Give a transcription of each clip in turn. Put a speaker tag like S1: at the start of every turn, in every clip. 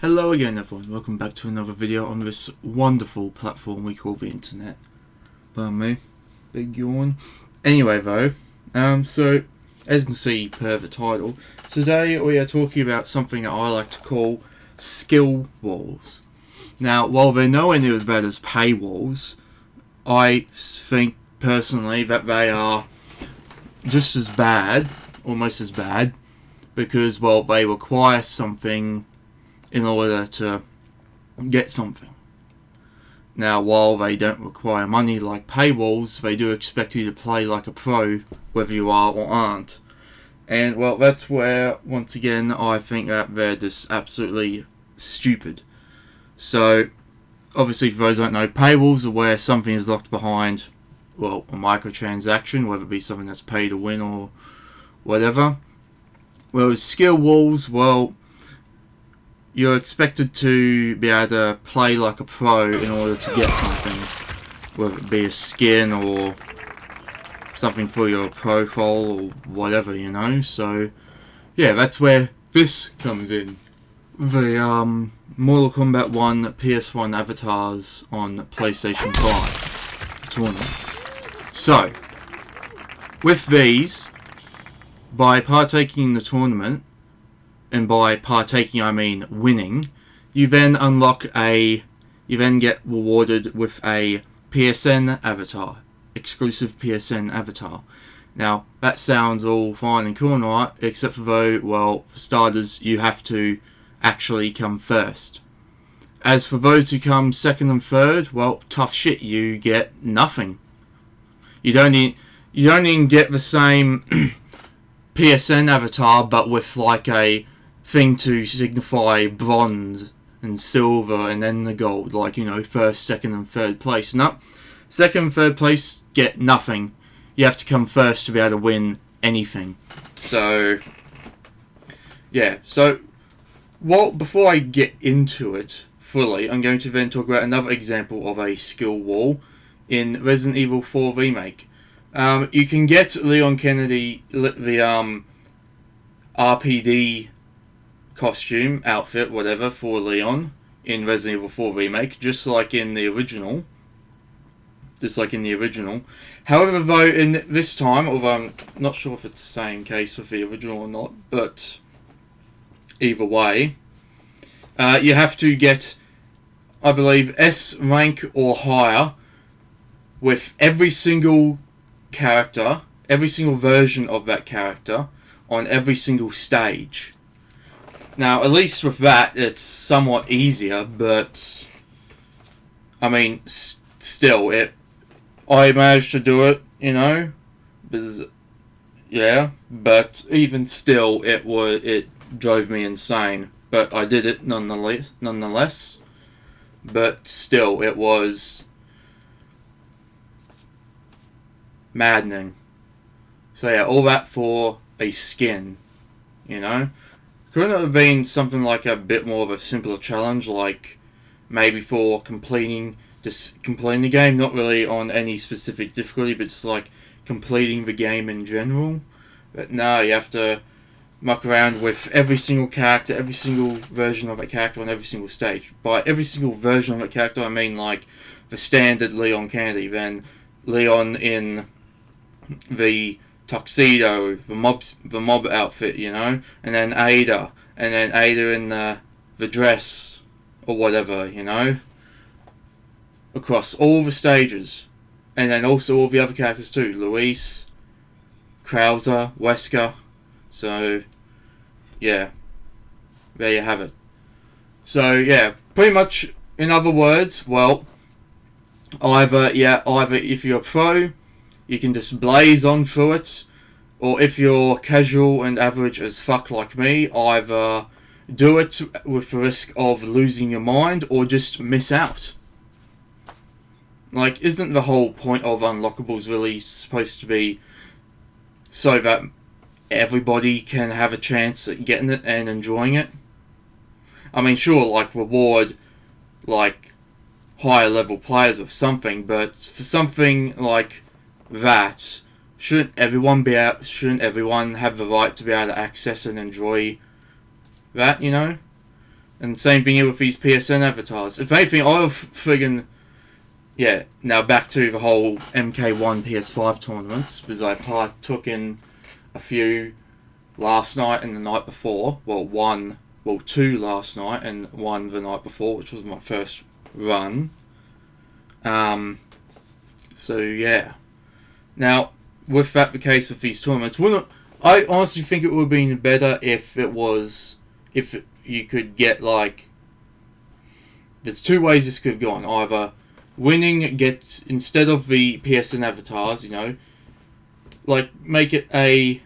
S1: Hello again everyone, welcome back to another video on this wonderful platform we call the internet. Pardon me, big yawn. Anyway though, so as you can see per the title, today we are talking about something that I like to call skill walls. Now while they're nowhere near as bad as paywalls, I think personally that they are just as bad, almost as bad, because well they require something in order to get something. Now, while they don't require money like paywalls, they do expect you to play like a pro, whether you are or aren't. And, well, that's where, once again, I think that they're just absolutely stupid. So, obviously, for those who don't know, paywalls are where something is locked behind, well, a microtransaction, whether it be something that's pay to win or whatever. Whereas skill walls, well, you're expected to be able to play like a pro in order to get something, whether it be a skin or something for your profile or whatever, you know. So, yeah, that's where this comes in. The Mortal Kombat 1 PS1 avatars on PlayStation 5 tournaments. So, with these, by partaking in the tournament, and by partaking I mean winning, you then get rewarded with a PSN avatar, exclusive PSN avatar. Now, that sounds all fine and cool, right? Except for though, well, for starters, you have to actually come first. As for those who come second and third, well, tough shit, you get nothing. You don't even get the same PSN avatar, but with like a thing to signify bronze and silver and then the gold, like, you know, first, second and third place. No, second and third place get nothing. You have to come first to be able to win anything. So yeah, so well, before I get into it fully, I'm going to then talk about another example of a skill wall in Resident Evil 4 Remake. You can get Leon Kennedy, the RPD costume, outfit, whatever, for Leon in Resident Evil 4 Remake, just like in the original. However, though, in this time, although I'm not sure if it's the same case with the original or not, but either way, you have to get, I believe, S rank or higher with every single character, every single version of that character, on every single stage. Now, at least with that, it's somewhat easier, but I mean, still, I managed to do it, you know, because, yeah, but even still, it drove me insane, but I did it nonetheless, but still, it was maddening. So yeah, all that for a skin, you know. Couldn't it have been something like a bit more of a simpler challenge, like maybe for completing the game, not really on any specific difficulty, but just like completing the game in general? But no, you have to muck around with every single character, every single version of a character on every single stage. By every single version of a character, I mean like the standard Leon Kennedy, then Leon in the tuxedo, the mob outfit, you know, and then Ada in the dress or whatever, you know, across all the stages, and then also all the other characters too, Luis, Krauser, Wesker. So yeah, there you have it. So yeah, pretty much in other words, well, either if you're a pro, you can just blaze on through it, or if you're casual and average as fuck like me, either do it with the risk of losing your mind or just miss out. Like, isn't the whole point of unlockables really supposed to be so that everybody can have a chance at getting it and enjoying it? I mean, sure, like, reward, like, higher level players with something, but for something like that, shouldn't everyone have the right to be able to access and enjoy that, you know? And same thing here with these PSN avatars. If anything, I've friggin'... Yeah, now back to the whole MK1 PS5 tournaments, because I partook in a few last night and the night before. Two last night and one the night before, which was my first run. So yeah. Now, with that the case with these tournaments, I honestly think it would have been better if you could get, like... There's two ways this could have gone. Either winning gets, instead of the PSN avatars, you know, like, make it a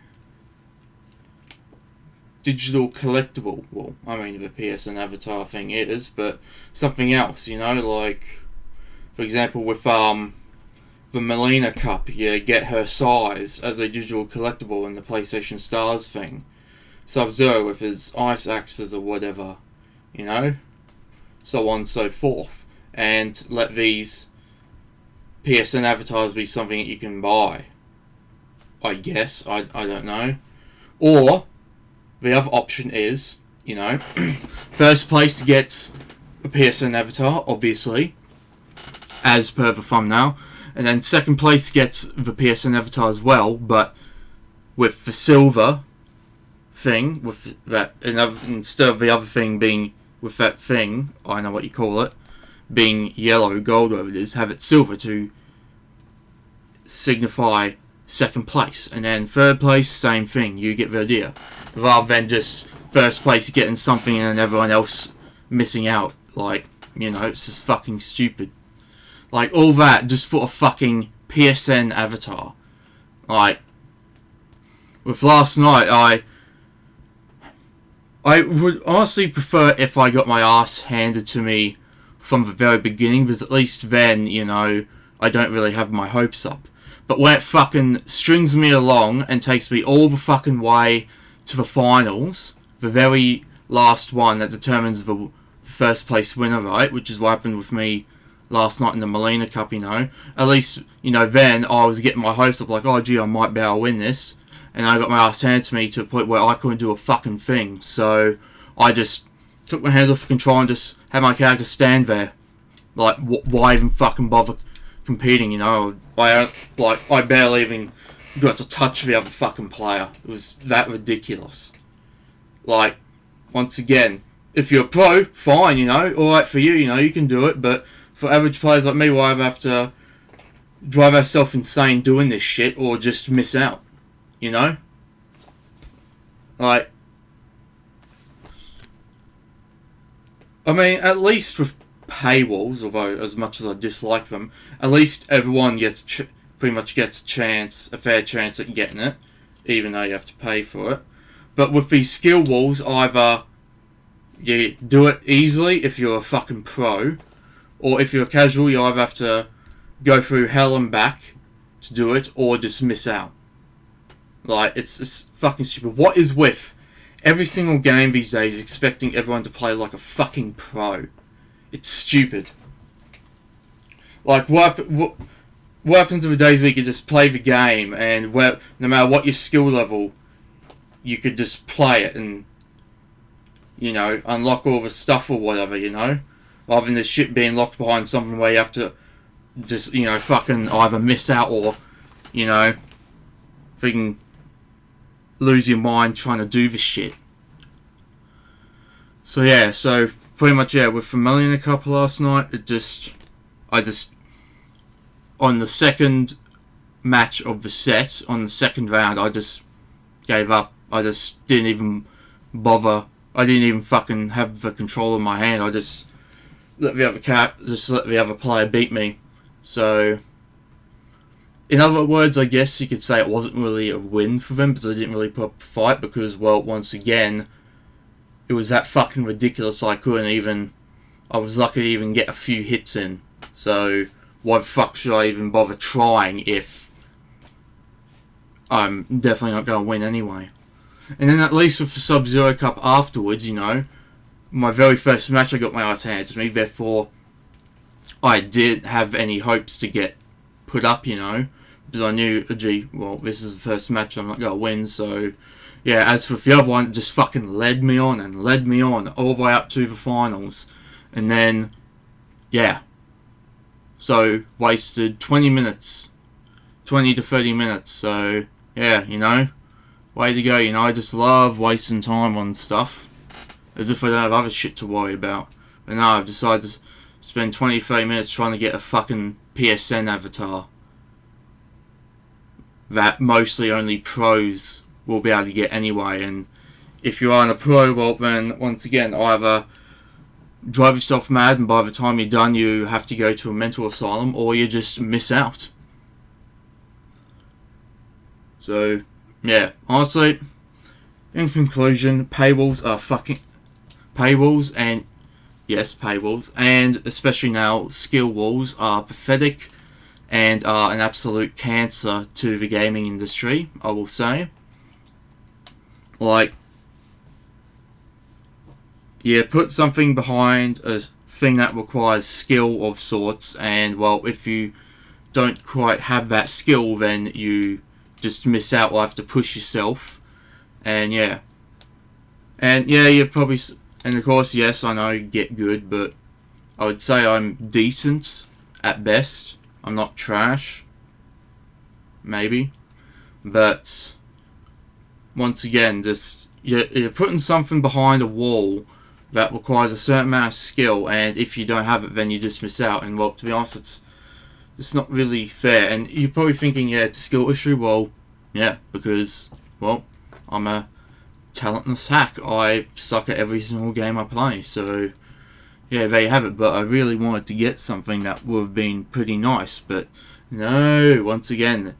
S1: digital collectible. Well, I mean, the PSN avatar thing is, but something else, you know, like, for example, with, the Melina Cup, you get her size as a digital collectible in the PlayStation Stars thing. Sub-Zero with his ice axes or whatever, you know? So on and so forth. And let these PSN avatars be something that you can buy. I guess. I don't know. Or, the other option is, you know, first place gets a PSN avatar, obviously, as per the thumbnail. And then second place gets the PSN avatar as well, but with the silver thing, with that, instead of the other thing being with that thing, I know what you call it, being yellow, gold, whatever it is, have it silver to signify second place. And then third place, same thing, you get the idea. Rather than just first place getting something and everyone else missing out. Like, you know, it's just fucking stupid. Like, all that just for a fucking PSN avatar. Like, with last night, I would honestly prefer if I got my ass handed to me from the very beginning, because at least then, you know, I don't really have my hopes up. But when it fucking strings me along and takes me all the fucking way to the finals, the very last one that determines the first place winner, right, which is what happened with me last night in the Melina Cup, you know. At least, you know, then I was getting my hopes up, like, oh gee, I might be able to win this. And I got my ass handed to me to a point where I couldn't do a fucking thing. So, I just took my hands off the control and just had my character stand there. Like, why even fucking bother competing, you know? I barely even got to touch the other fucking player. It was that ridiculous. Like, once again, if you're a pro, fine, you know, alright for you, you know, you can do it, but for average players like me, we'll either have to drive ourselves insane doing this shit or just miss out. You know? Like, I mean, at least with paywalls, although as much as I dislike them, at least everyone gets pretty much gets a fair chance at getting it, even though you have to pay for it. But with these skill walls, either you do it easily if you're a fucking pro, or if you're a casual, you either have to go through hell and back to do it, or just miss out. Like, it's fucking stupid. What is with every single game these days expecting everyone to play like a fucking pro? It's stupid. Like, what happens to the days where you could just play the game and where, no matter what your skill level, you could just play it and, you know, unlock all the stuff or whatever, you know? Rather than the shit being locked behind something where you have to just, you know, fucking either miss out or, you know, freaking lose your mind trying to do this shit. So yeah, so pretty much, yeah, with Melina Cup last night, I just, on the second match of the set, on the second round, I just gave up. I just didn't even bother. I didn't even fucking have the control in my hand. I just let the other player beat me. So, in other words, I guess you could say it wasn't really a win for them, because they didn't really put up a fight, because, well, once again, it was that fucking ridiculous I was lucky to even get a few hits in. So, why the fuck should I even bother trying if I'm definitely not going to win anyway? And then at least with the Sub-Zero Cup afterwards, you know, my very first match I got my ass handed to me, therefore I didn't have any hopes to get put up, you know, because I knew, gee, well, this is the first match I'm not going to win, so, yeah, as for the other one, it just fucking led me on and led me on all the way up to the finals. And then, yeah. So, wasted 20 minutes. 20 to 30 minutes. So, yeah, you know. Way to go, you know. I just love wasting time on stuff. As if I don't have other shit to worry about. But no, I've decided to spend 20 to 30 minutes trying to get a fucking PSN avatar. That mostly only pros will be able to get anyway. And if you aren't a pro, well then, once again, either drive yourself mad and by the time you're done you have to go to a mental asylum, or you just miss out. So, yeah, honestly, in conclusion, paywalls are fucking... Paywalls and... Yes, paywalls. And especially now, skill walls are pathetic and are an absolute cancer to the gaming industry, I will say. Like, yeah, put something behind a thing that requires skill of sorts, and, well, if you don't quite have that skill, then you just miss out or have to push yourself. And, yeah. And, yeah, you're probably... And, of course, yes, I know, get good, but I would say I'm decent at best. I'm not trash. Maybe. But, once again, just... You're putting something behind a wall that requires a certain amount of skill, and if you don't have it, then you just miss out. And, well, to be honest, it's not really fair. And you're probably thinking, yeah, it's a skill issue. Well, yeah, because, well, I'm a talentless hack. I suck at every single game I play. So, yeah, there you have it. But I really wanted to get something that would have been pretty nice. But, no, once again,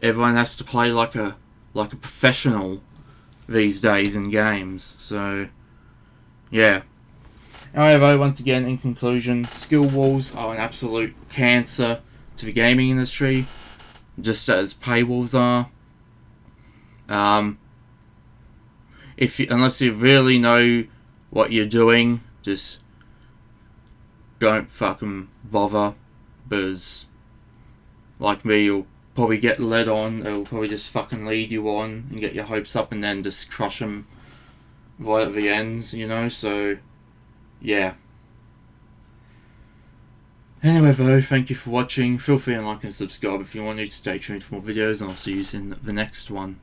S1: everyone has to play like a professional these days in games. So, yeah. However, once again, in conclusion, skill walls are an absolute cancer to the gaming industry, just as paywalls are. Unless you really know what you're doing, just don't fucking bother, because, like me, you'll probably get led on. It'll probably just fucking lead you on and get your hopes up, and then just crush them right at the ends, you know. So, yeah. Anyway, though, thank you for watching. Feel free to like and subscribe if you want to. Stay tuned for more videos, and I'll see you in the next one.